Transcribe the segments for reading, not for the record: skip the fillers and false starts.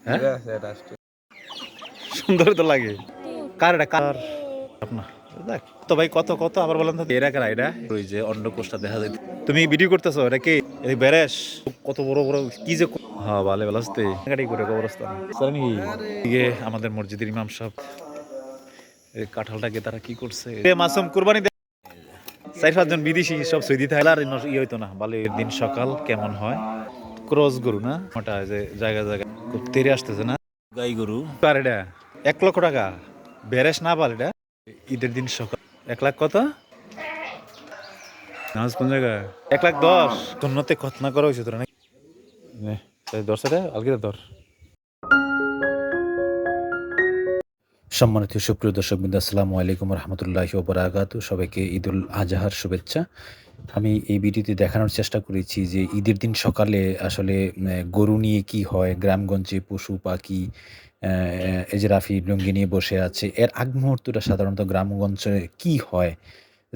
হ্যাঁ সুন্দর তো লাগে। কার এটা কার আপনার দেখ তো ভাই কত কত আবার বলেন তো এরা কারা এটা ওই যে অন্ডকোষটা দেখা যায় তুমি ভিডিও করতেছো এটা কি এই বেরেশ কত বড় বড় কি যে হ্যাঁ ভালো ভালো আসতে গাড়ি করে কবরস্থান জানেন কি এদিকে আমাদের মসজিদের ইমাম সাহেব এই কাঁঠালটাকে তারা কি করছে এ মাসুম কুরবানি দে 4-5 জন বিদেশি সব সৌদি থাকে আর ইয়ে হইতো না ভালো দিন সকাল কেমন হয় ক্রস গরু না ওটা যে জায়গা জায়গা খুব তেরে আসতেছে না গাই গরু কার এটা 1 লক্ষ টাকা বেরেশ না পাল এটা ঈদের দিন সকাল 1 লাখ কত নামাজ কোন জায়গায় 1 লাখ 10 তন্নতে খতনা করা হয়েছে তোরা নাকি দর্শটা আলগিরা ধর সম্মানিত সুপ্রিয় দর্শকবৃন্দ আসসালামু আলাইকুম রহমতুল্লাহি ওয়া বারাকাতুহু সবাইকে ঈদুল আজহার শুভেচ্ছা। আমি এই ভিডিওতে দেখানোর চেষ্টা করেছি যে ঈদের দিন সকালে আসলে গরু নিয়ে কি হয়, গ্রামগঞ্জে পশু পাখি এই যে রাফি লুঙ্গি নিয়ে বসে আছে এর আগ মুহূর্তটা সাধারণত গ্রামগঞ্জে কি হয়,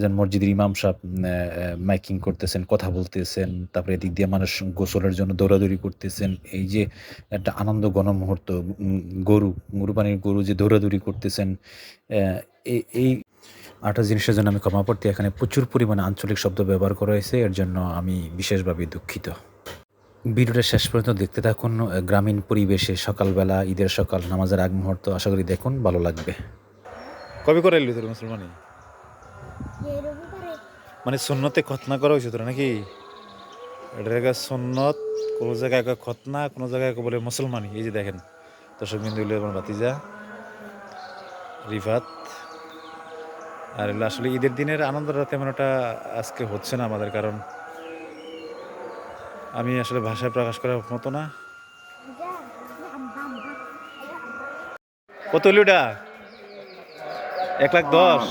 যেন মসজিদের ইমাম সাহেব মাইকিং করতেছেন, কথা বলতেছেন, তারপরে এদিক দিয়ে মানুষ গোসলের জন্য দৌড়াদৌড়ি করতেছেন। এই যে একটা আনন্দ ঘনমুহূর্ত, কুরবানির গরু যে দৌড়াদৌড়ি করতেছেন, এই আরেকটা জিনিসের জন্য আমি ক্ষমাপ্রার্থী, এখানে প্রচুর পরিমাণে আঞ্চলিক শব্দ ব্যবহার করা হয়েছে, এর জন্য আমি বিশেষভাবে দুঃখিত। ভিডিওটা শেষ পর্যন্ত দেখতে থাকুন। গ্রামীণ পরিবেশে সকালবেলা, ঈদের সকাল, নামাজের আগ মুহূর্ত, আশা করি দেখুন, ভালো লাগবে। কবে করে এলি তোর মুসলমানি? মানে সুন্নতে খতনা করা হয়েছে তোরা নাকি? এটা জায়গায় সুন্নত, কোনো জায়গায় খতনা, কোনো জায়গায় বলে মুসলমানি। এই যে দেখেন দর্শক বিন্দু আমার ভাতিজা রিফাত। আর আসলে ঈদের দিনের আনন্দটা তেমন একটা আজকে হচ্ছে না আমাদের, কারণ আমি আসলে ভাষায় প্রকাশ করার মতো না। কত হলো এটা? 1 লাখ 10।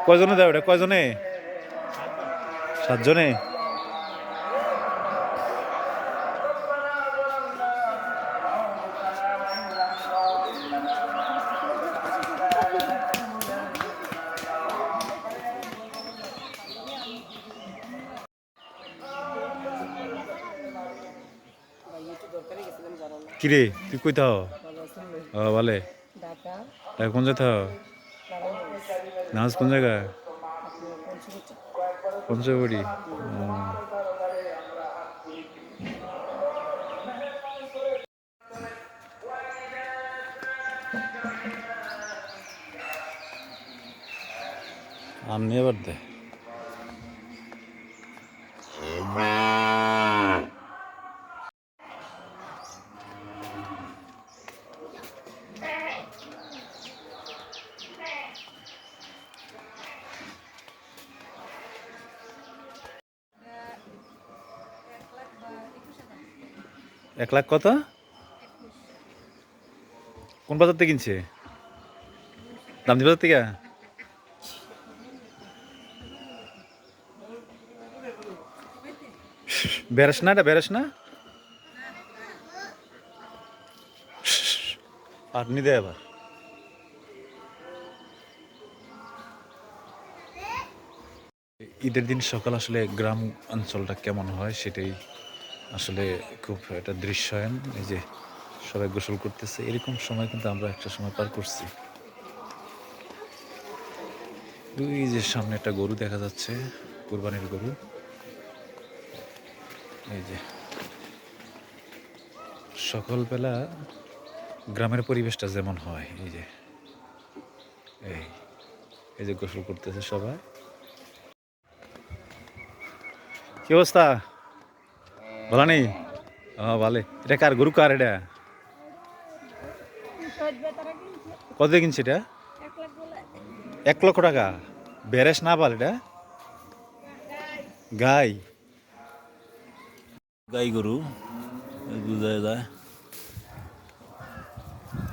কয়জনে দাও এটা? কয়জনে? 7 জনে। কিরে তুই কই থাও? বলে কোন জায়গা থাও? নামাজ কোন জায়গায়? পঞ্চবড়ি। আমনি এবার দে। এক লাখ কত? কোন বাজার থেকে কিনছে? দামদি বাজার থেকে? বেরস না এটা, বেরস না আপনি দে আবার। ঈদের দিন সকাল আসলে গ্রাম অঞ্চলটা কেমন হয় সেটাই আসলে খুব একটা দৃশ্যায়ন। এই যে সবাই গোসল করতেছে, এরকম সময় কিন্তু আমরা একটা সময় পার করছি। এই যে সামনে একটা গরু দেখা যাচ্ছে, কুরবানির গরু। এই যে সকালবেলা গ্রামের পরিবেশটা যেমন হয়, এই যে এই যে গোসল করতেছে সবাই। কি অবস্থা? বলা নেই? ভালো। এটা কার গরু? কার এটা? কত দিয়ে কিনছে এটা? 1 লক্ষ টাকা। বেরেস না পাল এটা? গাই গাই গরু বুঝা যায়।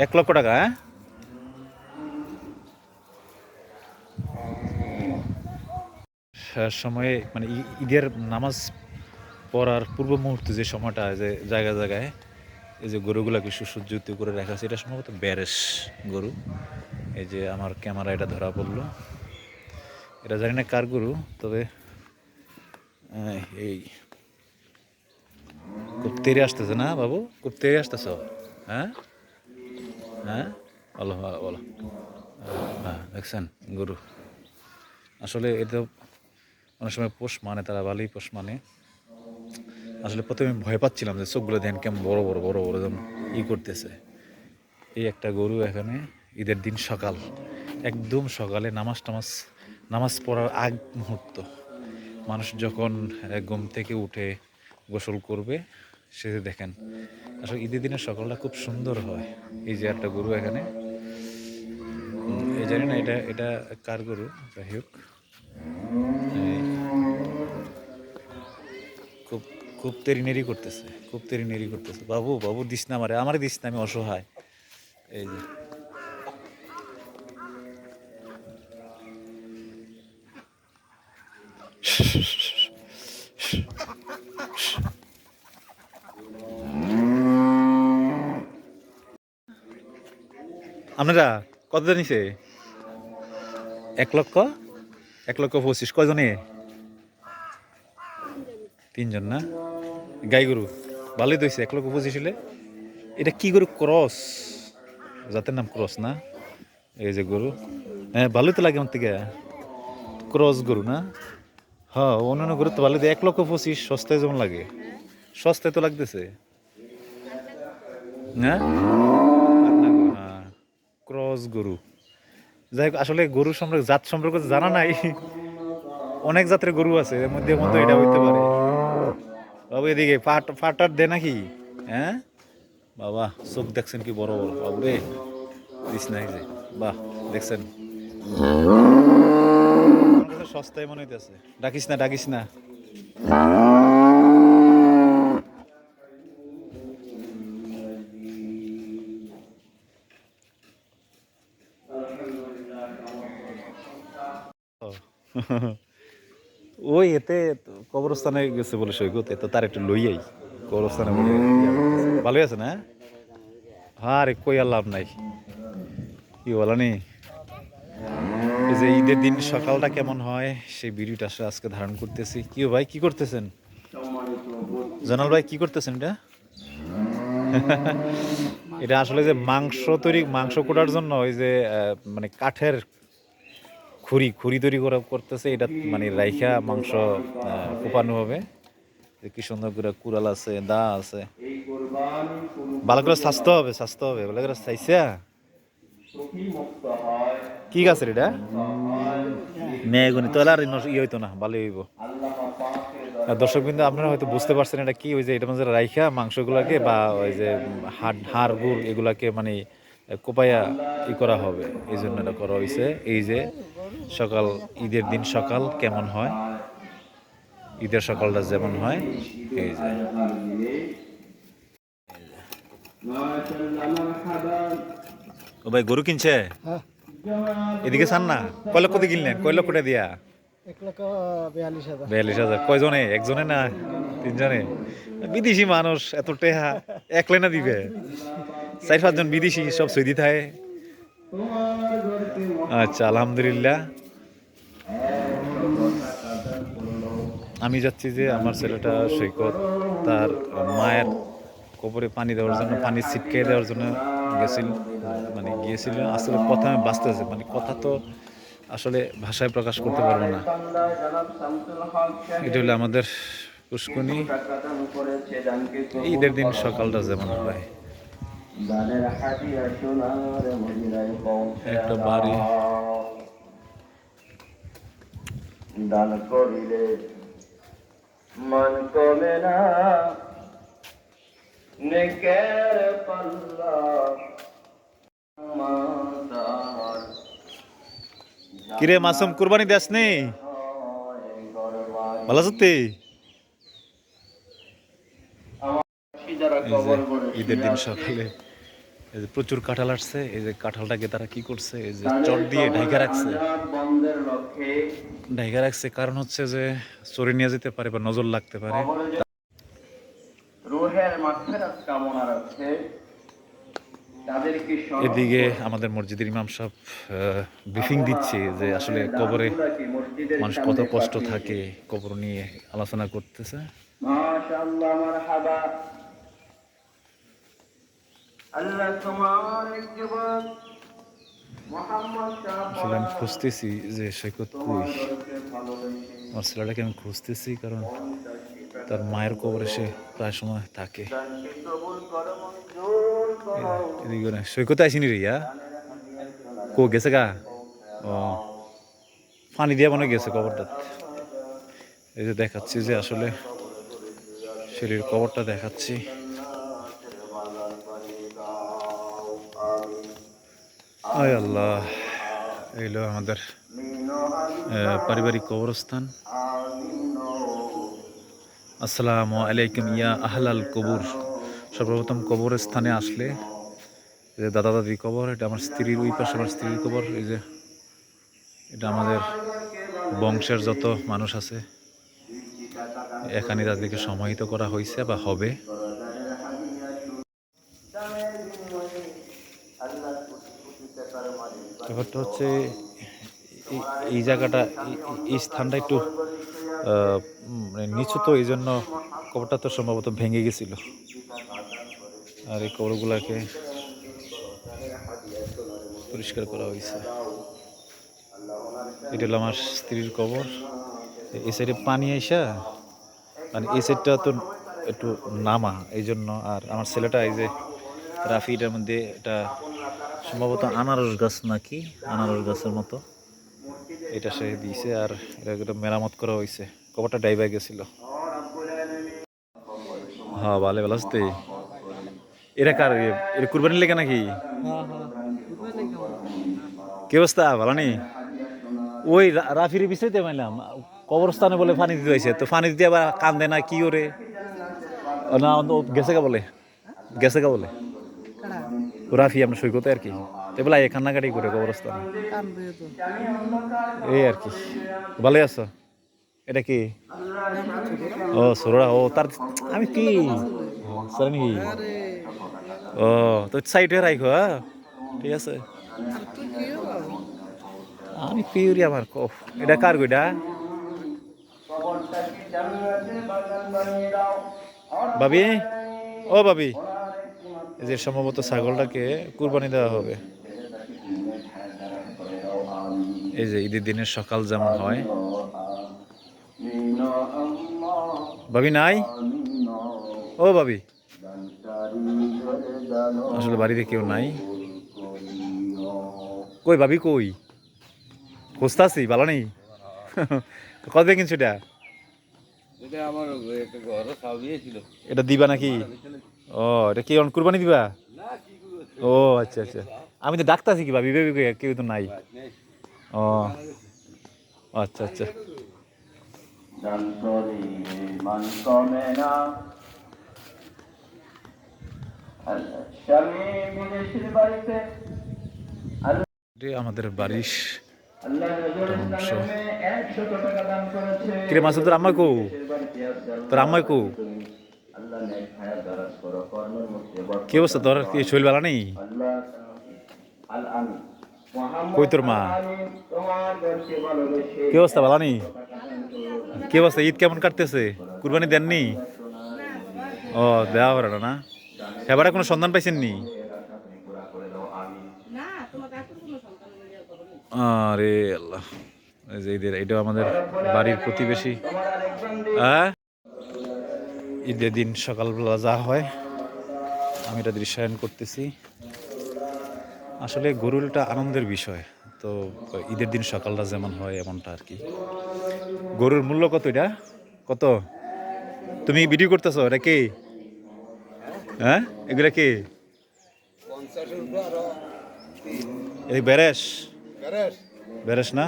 1 লক্ষ টাকা। হ্যাঁ, সময়ে মানে ঈদের নামাজ পড়ার পূর্ব মুহূর্তে যে সময়টা, যে জায়গায় জায়গায় এই যে গরুগুলাকে সুসজ্জিত করে রাখা আছে, এটা সম্ভবত বেরেস গরু। এই যে আমার ক্যামেরা এটা ধরা পড়লো। এটা জানি না কার গরু, তবে এই খুব তেরে আসতেছে না বাবু, খুব তেরে আসতেছ? হ্যাঁ হ্যাঁ, বলো বলো। হ্যাঁ দেখছেন গরু, আসলে এটা অনেক সময় পোষ মানে, তারা ভালোই পোষ মানে। আসলে প্রথমে ভয় পাচ্ছিলাম যে চোখগুলো দেখেন কেমন বড় বড় বড় বড় যেমন করতেছে। এই একটা গরু এখানে ঈদের দিন সকাল, একদম সকালে নামাজ পড়ার আগ মুহূর্ত, মানুষ যখন ঘুম থেকে উঠে গোসল করবে, সে দেখেন আসলে ঈদের দিনের সকালটা খুব সুন্দর হয়। এই যে একটা গরু এখানে, এই জানি না এটা এটা কার গরু, যাই হোক খুব খুব তেরি করতেছে, খুব তেরি করতেছে। বাবু বাবু দিস না, আমারে দিস না, আমি অসহায়। এই যে আপনারা কত জানিছে? 1 লক্ষ 1,25,000। কয়জনে? 3 জন না? গাই গরু ভালোই দইছে, 1,25,000 হলে। এটা কি গরু? ক্রস, জাতের নাম ক্রস না? এই যে গরু, হ্যাঁ ভালোই তো লাগে আমার থেকে। ক্রস গরু না? হ্যাঁ, অন্যান্য গরু তো ভালো, 1,25,000 সস্তায় যেমন লাগে, সস্তায় তো লাগতেছে। হ্যাঁ পাটনা গরু, হ্যাঁ ক্রস গরু। যাই হোক, আসলে গরু সম্পর্কে, জাত সম্পর্কে জানা নাই। অনেক জাতের গরু আছে, এর মধ্যে মধ্যে এটা হইতে পারে। বাবু এদিকে পাটার দে নাকি? হ্যাঁ বাবা, চোখ দেখছেন কি বড় বড় বাবু রে, দিস না এই যে, বাহ দেখছেন, আমার কাছে সস্তায় মনে হইতেছে। ডাকিস না ডাকিস না। ওই এতে কবরস্থানে গেছে বলে সৈকত, তো তার একটু লইয়াই কবরস্থানে বলে ভালোই আছে না? হ্যাঁ রে, কই আর লাভ নাই, কি বলানি। এই যে ঈদের দিন সকালটা কেমন হয় সেই ভিডিওটা আসলে আজকে ধারণ করতেছি। কি ভাই কি করতেছেন? জনাল ভাই কি করতেছেন এটা? এটা আসলে যে মাংস কোটার জন্য ওই যে মানে কাঠের খুরি খুরি তৈরি করতেছে, এটা মানে রাইখা মাংস কোপানো হবে। কি সুন্দর করে কুড়াল আছে, দা আছে, ভালো করে স্বাস্থ্য হবে ভালো করে চাইছা। কি গাছের এটা? মেগুনি তো আর ইয়ে হইতো না, ভালোই হইব। দর্শক বিন্দু, আপনারা হয়তো বুঝতে পারছেন এটা কি, ওই যে এটা মাঝে রাইখা মাংসগুলাকে বা ওই যে হাড় গুড় এগুলাকে মানে কোপাইয়া করা হবে, এই জন্য এটা করা হয়েছে। এই যে সকাল, ঈদের দিন সকাল কেমন হয়, ঈদের সকালটা যেমন হয়, এই যে ও ভাই গরু কিনছে, এদিকে চান না? কয় লক্ষ দিয়ে কিনলেন? কয় লক্ষ দিয়া? 1,42,000। কয়জনে? একজনে না 3 জনে? বিদেশি মানুষ, এত টেহা একলে না দিবে? 4-5 জন বিদেশি, সব সৌদি থাকে। আচ্ছা আলহামদুলিল্লাহ। আমি যাচ্ছি যে আমার ছেলেটা সৈকত তার মায়ের কবরে পানি দেওয়ার জন্য, পানি ছিটকে দেওয়ার জন্য গিয়েছিল। আসলে কথা আমি বাঁচতেছে, মানে কথা তো আসলে ভাষায় প্রকাশ করতে পারবো না। এটা হলো আমাদের পুষ্কুনি, ঈদের দিন সকালটা যেমন হয়। একটা বাড়ি দান করিলে মন কমে না, নেকের পাল্লা কিরে মাসুম, কুরবানি দেস নেই? ভালো আছো তুই? ঈদের দিন সকালে এই যে প্রচুর কাঁঠাল আসছে, এই যে কাঁঠালটাকে তারা কি করছে, এই যে চট দিয়ে ঢাইকা রাখছে, কারণ হচ্ছে যে চোরে নিয়ে যেতে পারে বা নজর লাগতে পারে। রুহের মাগফিরাত কামনা রাখছে, এদিকে আমাদের মসজিদের ইমাম সাহেব ব্রিফিং দিচ্ছে যে আসলে কবরে মানুষ কত কষ্ট থাকে, কবর নিয়ে আলোচনা করতেছে। মাশাআল্লাহ, মারহাবা। আল্লাহ তোমার যুবক মুহাম্মদ আসলে আমি খুঁজতেছি যে সৈকত কই, আমার ছেলেটাকে আমি খুঁজতেছি, কারণ তার মায়ের কবরে সে প্রায় সময় থাকে। এদিকে না সৈকত আসিনি রে, কো গেছে গা? ও পানি দিয়ে মনে গেছে কবরটা। এই যে দেখাচ্ছি যে আসলে শরীর কবরটা দেখাচ্ছি। আয় আল্লাহ, এইলো আমাদের পারিবারিক কবরস্থান। আসসালামু আলাইকুম ইয়া আহলাল কবর। সর্বপ্রথম কবরস্থানে আসলে যে দাদা দাদির কবর, এটা আমার স্ত্রীর, ওই পাশে আমার স্ত্রীর কবর। এই যে এটা আমাদের বংশের যত মানুষ আছে এখানে তাদেরকে সমাহিত করা হয়েছে বা হবে। ব্যাপারটা হচ্ছে এই জায়গাটা, এই স্থানটা একটু মানে নিচু, তো এই জন্য কবরটা তো সম্ভবত ভেঙে গেছিল। আর এই কবরগুলাকে পরিষ্কার করা হয়েছে। এটা হলো আমার স্ত্রীর কবর। এই সাইডে পানি আইসা, মানে এই সাইডটা তো একটু নামা, এই জন্য। আর আমার ছেলেটা এই যে রাফি, এটার মধ্যে এটা সম্ভবত আনারস গাছ নাকি, আনারস গাছের মতো এটা সে দিয়েছে। আর এটা মেরামত করা হয়েছে, কবরটা ডাইবা গেছিল। হ্যাঁ, ভালো ভালো আসতে। এরা কার, এরা কুরবানির লেগে নাকি? কি অবস্থা, ভালো নেই? ওই রাফির বিষয়তে পাইলাম কবরস্থানে বলে পানি দিতে হয়েছে, তো পানি দিতে আবার কান্দে না কি করে না, গেছে গা বলে, গেছে গা বলে রাফি আমরা সৈকতে আর কি, তো বলে কান্নাকাটি করে কবরস্থানে এই আর কি। ভালোই আছো? এটা কি? ও সরোরা, ও তার আমি কি সরে নাকি? ও তো সাইডে রাখো, হ্যাঁ ঠিক আছে। আমি পিউরি আমার কফ। এটা কার গইটা? ভাবি, ও ভাবি, এই যে সম্ভবত ছাগলটাকে কুরবানি দেওয়া হবে। এই যে ঈদের দিনের সকাল যেমন হয়। ভাবি নাই? ও ভাবি, আসলে বাড়িতে কেউ নাই। কই ভাবি কই? খুঁজতাছি, ভালো নেই? কত কিনছো এটা? এটা দিবা নাকি? ও এটা কি কুরবানি দিবা? ও আচ্ছা আচ্ছা, আমি তো ডাক্তারছি কি ভাবি, ভেবে কেউ তো নাই। ও আচ্ছা আচ্ছা। আমাদের বাড়ির অংশ। কিরে মাসুদ, তোর আম্মা কো? তোর আম্মা কো? কি অবস্থা তোর? কি শরীর ভালো নেই? কই তোর মা? কি অবস্থা, ভালো নেই? কি অবস্থা, ঈদ কেমন কাটতেছে? কুরবানি দেননি? ও দেওয়া হবে না? এবারে কোনো সন্ধান পাইছেন নি? আরে আল্লাহ, এই যে ঈদের, এটা আমাদের বাড়ির প্রতিবেশী। হ্যাঁ, ঈদের দিন সকালবেলা যা হয় আমি এটা দৃশ্যায়ন করতেছি। আসলে গরুরটা আনন্দের বিষয়, তো ঈদের দিন সকালটা যেমন হয় এমনটা আর কি। গরুর মূল্য কত? এটা কত? তুমি ভিডিও করতেছো, এটা কে? হ্যাঁ, এগুলা কে? এই বেরেশ, বেরেশ না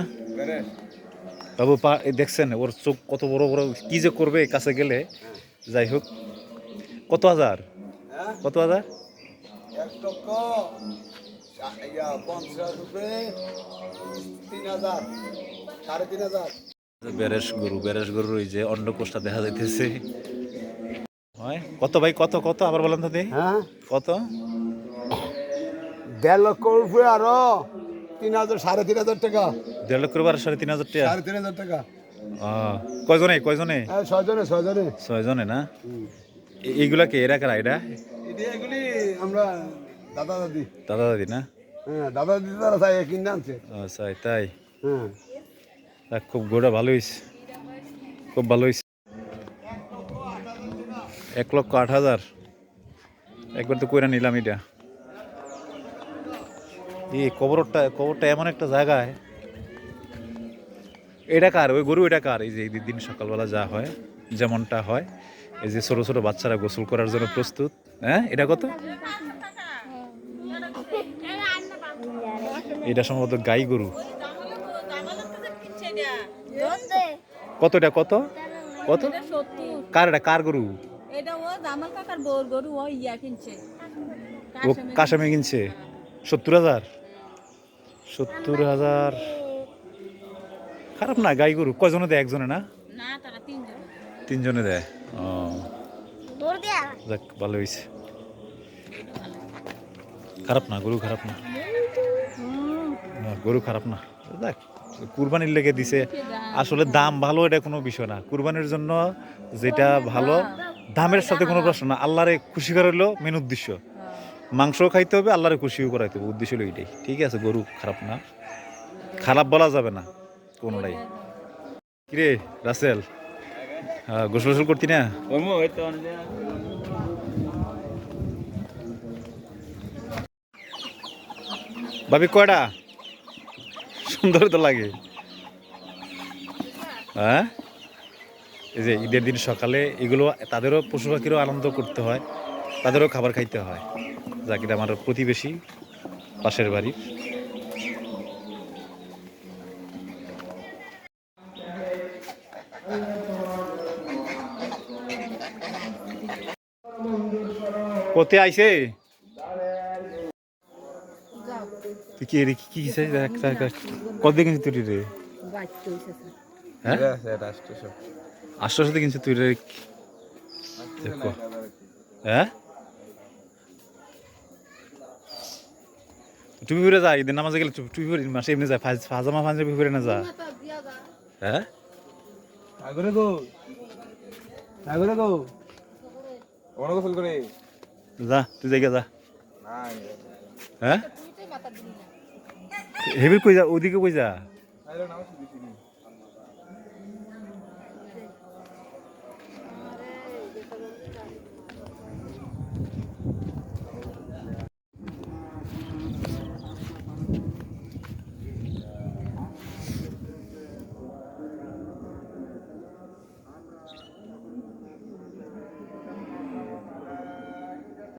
বাবু? দেখছেন ওর চোখ কত বড় বড়, কি যে করবে কাছে গেলে। যাই হোক, কত হাজার? কত হাজার? বেরেশ গরু, বেরেশ গরুর ওই যে অন্ডকোষটা দেখা যাইতেছে। কত ভাই, কত কত আবার বলেন তো? কত? 1.5 লক্ষর উপরে আরো 3,000 3,500 টাকা 1.5 লক্ষ বার 3,500 টাকা 3,500 টাকা কয়জনে কয়জনে ছয়জনে 6 জনে না এইগুলা কে এরা কারা এটা এগুলি আমরা দাদা দাদি দাদা দাদি না হ্যাঁ দাদা দাদি তারা চাই কিনে আনছে আচ্ছা তাই হ্যাঁ খুব গোটা ভালো হয়েছে খুব ভালো হয়েছে 1,08,000 একবার তো কইরা নিলাম এটা এই কবরটা এমন একটা জায়গায় এটা কার ওই গরু এটা কার এই যে এই দিন সকালবেলা যা হয় যেমনটা হয় এই যে ছোট ছোট বাচ্চারা গোসল করার জন্য প্রস্তুত হ্যাঁ এটা কত এটা সম্ভবত গাই গরু কত এটা কত কত কার এটা কার গরু এটা ও জামাল কাকার বউর গরু ও ইয়া কিনছে ও কাশামে কিনছে 70,000 70,000 খারাপ না গাই গরু কয়জনে দেয় একজনে না না তারা তিনজন তিনজনে দেয় ও যাক ভালো হয়েছে খারাপ না গরু খারাপ না গরু খারাপ না দেখ কুরবানির লেগে দিছে আসলে দাম ভালো এটা কোনো বিষয় না কুরবানির জন্য যেটা ভালো দামের সাথে কোনো প্রশ্ন না আল্লাহরে খুশি করা হলো মেন উদ্দেশ্য মাংসও খাইতে হবে আল্লাহরে খুশিও করাইতে হবে উদ্দেশ্য হলো এইটাই ঠিক আছে গরু খারাপ না খারাপ বলা যাবে না কোনোটাই কিরে রাসেল গোসল গোসল করতি না ভাবি কয়টা সুন্দর তো লাগে হ্যাঁ এই যে ঈদের দিন সকালে এগুলো তাদেরও পশু পাখিরও আনন্দ করতে হয় তাদেরও খাবার খাইতে হয় যাকে আমার প্রতিবেশী পাশের বাড়ির কোথে আইছে তুই কি রে কি কত কিনছিস তুই রে হ্যাঁ 800 কিনছিস তুই রে দেখো হ্যাঁ টুপি পরে যা ঈদের নামাজে গেলে টুপি পরে মাসে এমনি যায় ফাজামা পাঞ্জাবি পরে না যা হ্যাঁ আগরে গো ওনা গোসল করে যা তুই জায়গা যা হ্যাঁ হেবির কই যা ওদিকে কই যা